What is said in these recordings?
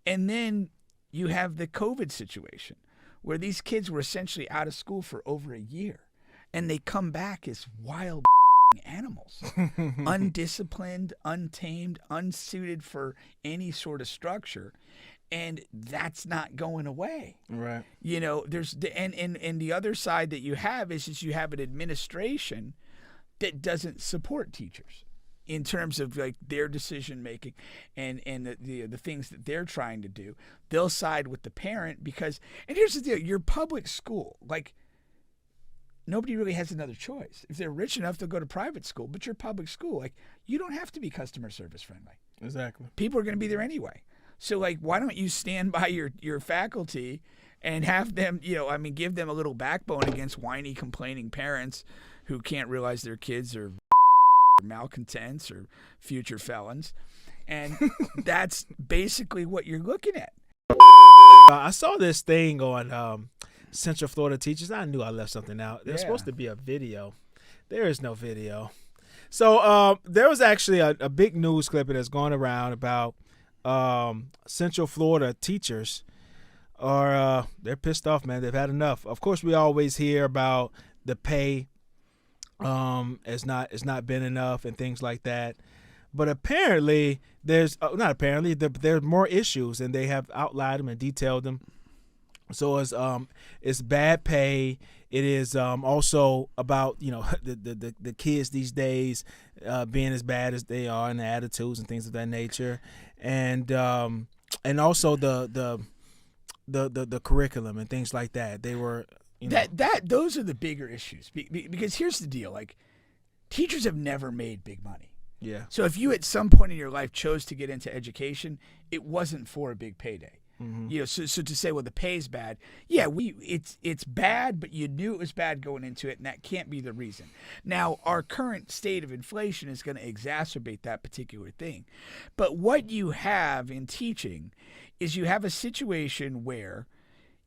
And then you have the COVID situation where these kids were essentially out of school for over a year and they come back as wild animals, undisciplined, untamed, unsuited for any sort of structure. And that's not going away. Right. You know, there's and the other side that you have is you have an administration that doesn't support teachers in terms of like their decision making and the things that they're trying to do. They'll side with the parent because, and here's the deal, your public school, like, nobody really has another choice. If they're rich enough, they'll go to private school, but your public school, like, you don't have to be customer service friendly. Exactly. People are going to be there anyway. So, like, why don't you stand by your faculty and have them, give them a little backbone against whiny, complaining parents who can't realize their kids are malcontents or future felons. And that's basically what you're looking at. I saw this thing on Central Florida teachers. I knew I left something out. There's supposed to be a video. There is no video. So there was actually a big news clip that's going around about Central Florida teachers are they're pissed off, man. They've had enough. Of course, we always hear about the pay it's not been enough and things like that. But apparently there's there's more issues, and they have outlined them and detailed them. So it's bad pay. It is also about the kids these days being as bad as they are, and the attitudes and things of that nature, and also the curriculum and things like that. They were those are the bigger issues because here's the deal: like, teachers have never made big money. Yeah. So if you at some point in your life chose to get into education, it wasn't for a big payday. Mm-hmm. So to say, well, the pay's bad. Yeah, it's bad, but you knew it was bad going into it, and that can't be the reason. Now, our current state of inflation is going to exacerbate that particular thing. But what you have in teaching is you have a situation where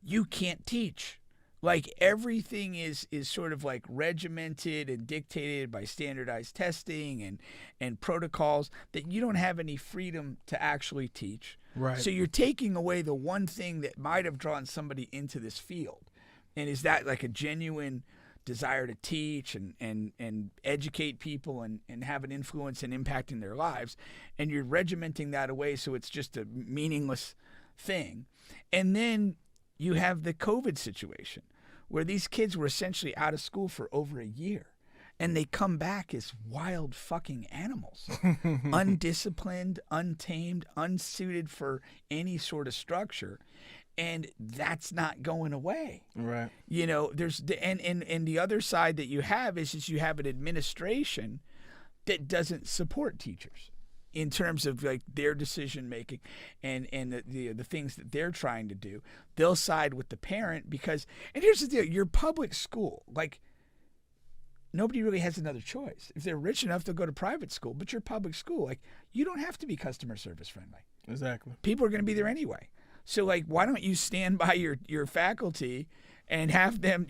you can't teach. Like, everything is sort of like regimented and dictated by standardized testing and protocols that you don't have any freedom to actually teach. Right. So you're taking away the one thing that might have drawn somebody into this field. And is that like a genuine desire to teach and educate people and have an influence and impact in their lives? And you're regimenting that away so it's just a meaningless thing. And then you have the COVID situation where these kids were essentially out of school for over a year and they come back as wild fucking animals, undisciplined, untamed, unsuited for any sort of structure. And that's not going away. Right. There's and the other side that you have is you have an administration that doesn't support teachers in terms of like their decision making and the things that they're trying to do. They'll side with the parent because, and here's the deal, your public school, like, nobody really has another choice. If they're rich enough, they'll go to private school, but your public school, like, you don't have to be customer service friendly. Exactly. People are going to be there anyway. So, like, why don't you stand by your faculty and have them,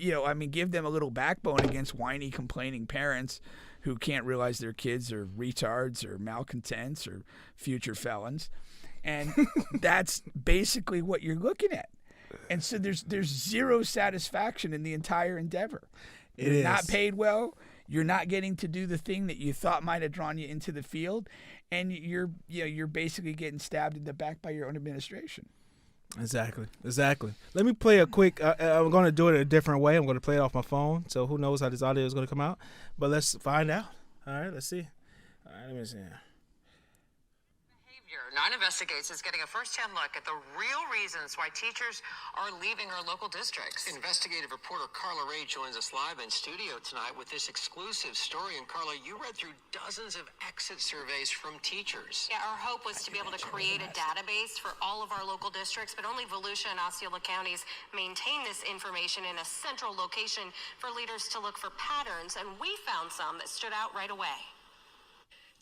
give them a little backbone against whiny, complaining parents who can't realize their kids are retards or malcontents or future felons. And that's basically what you're looking at. And so there's zero satisfaction in the entire endeavor. You're not paid well. You're not getting to do the thing that you thought might have drawn you into the field, and you're basically getting stabbed in the back by your own administration. Exactly. Let me play a quick. I'm going to do it a different way. I'm going to play it off my phone, so who knows how this audio is going to come out. But let's find out. All right, let's see. All right, let me see. Nine Investigates is getting a first-hand look at the real reasons why teachers are leaving our local districts. Investigative reporter Carla Ray joins us live in studio tonight with this exclusive story. And Carla, you read through dozens of exit surveys from teachers. Yeah, our hope was to be able to create a database for all of our local districts, but only Volusia and Osceola counties maintain this information in a central location for leaders to look for patterns, and we found some that stood out right away.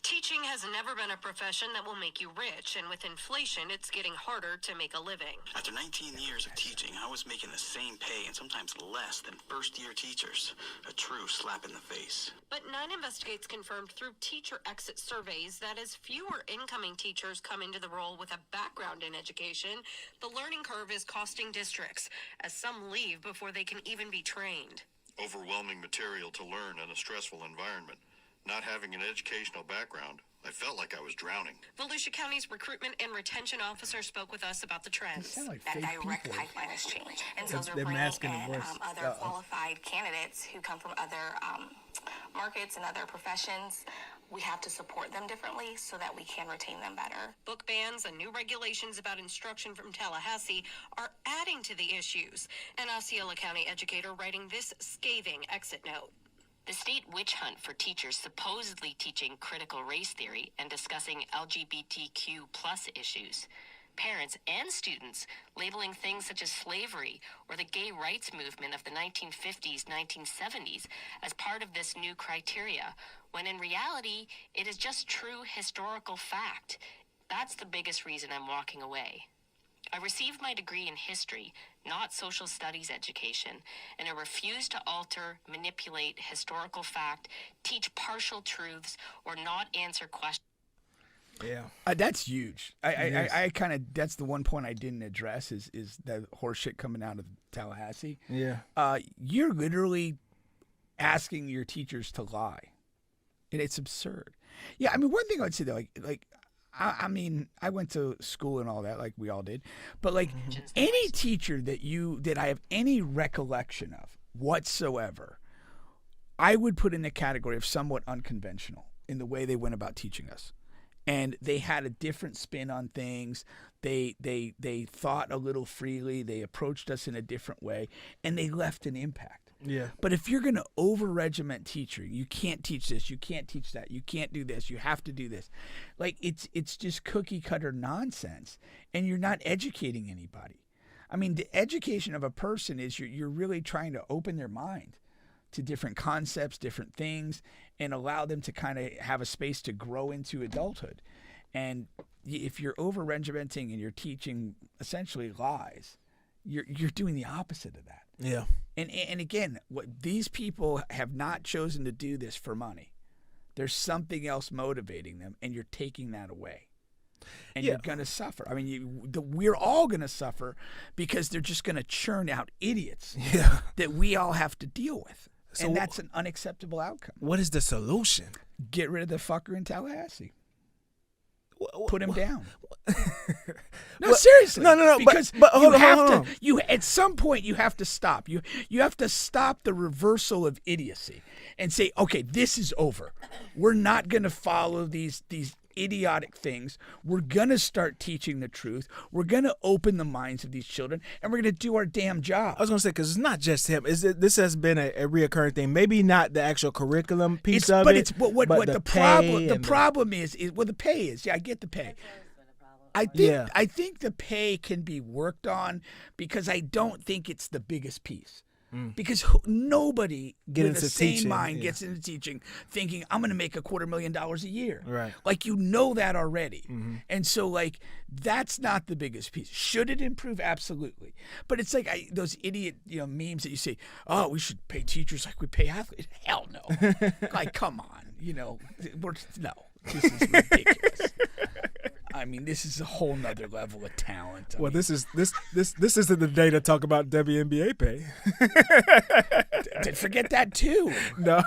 Teaching has never been a profession that will make you rich, and with inflation, it's getting harder to make a living. After 19 years of teaching, I was making the same pay and sometimes less than first-year teachers. A true slap in the face. But Nine Investigates confirmed through teacher exit surveys that as fewer incoming teachers come into the role with a background in education, the learning curve is costing districts, as some leave before they can even be trained. Overwhelming material to learn in a stressful environment. Not having an educational background, I felt like I was drowning. Volusia County's recruitment and retention officer spoke with us about the trends. Sound like That fake direct people. pipeline has changed. And so they're They're bringing masking the in voice. other qualified candidates who come from other markets and other professions. We have to support them differently so that we can retain them better. Book bans and new regulations about instruction from Tallahassee are adding to the issues. An Osceola County educator writing this scathing exit note. The state witch hunt for teachers supposedly teaching critical race theory and discussing LGBTQ plus issues. Parents and students labeling things such as slavery or the gay rights movement of the 1950s, 1970s as part of this new criteria, when in reality, it is just true historical fact. That's the biggest reason I'm walking away. I received my degree in history, not social studies education, and I refuse to alter, manipulate historical fact, teach partial truths, or not answer questions. Yeah. That's huge. I kind of, that's the one point I didn't address is the horse shit coming out of Tallahassee. Yeah. You're literally asking your teachers to lie, and it's absurd. Yeah, I mean, one thing I'd say though, I mean, I went to school and all that, like we all did, but like any teacher that I have any recollection of whatsoever, I would put in the category of somewhat unconventional in the way they went about teaching us. And they had a different spin on things. They thought a little freely. They approached us in a different way, and they left an impact. Yeah. But if you're going to over-regiment teaching, you can't teach this, you can't teach that, you can't do this, you have to do this. Like, it's just cookie-cutter nonsense, and you're not educating anybody. I mean, the education of a person is you're really trying to open their mind to different concepts, different things, and allow them to kind of have a space to grow into adulthood. And if you're over-regimenting and you're teaching essentially lies, you're doing the opposite of that. Yeah. And again, what these people have not chosen to do this for money. There's something else motivating them, and you're taking that away. And you're going to suffer. I mean, we're all going to suffer because they're just going to churn out idiots that we all have to deal with. So and that's an unacceptable outcome. What is the solution? Get rid of the fucker in Tallahassee. Put him down. No, seriously. No. Because but hold on. You at some point you have to stop. You have to stop the reversal of idiocy and say, okay, this is over. We're not going to follow these idiotic things. We're going to start teaching the truth. We're going to open the minds of these children, and we're going to do our damn job. I was going to say, because it's not just him. This has been a reoccurring thing. Maybe not the actual curriculum piece of it. But the problem is what the pay is. Yeah, I get the pay. I think the pay can be worked on because I don't think it's the biggest piece. Because nobody with a sane mind gets into teaching thinking, I'm going to make $250,000 a year. Right. Like, that already. Mm-hmm. And so, like, that's not the biggest piece. Should it improve? Absolutely. But it's like those idiot memes that you say, oh, we should pay teachers like we pay athletes. Hell no. Like, come on. No. This is ridiculous. I mean, this is a whole nother level of talent. This isn't the day to talk about WNBA pay. Forget that too. No.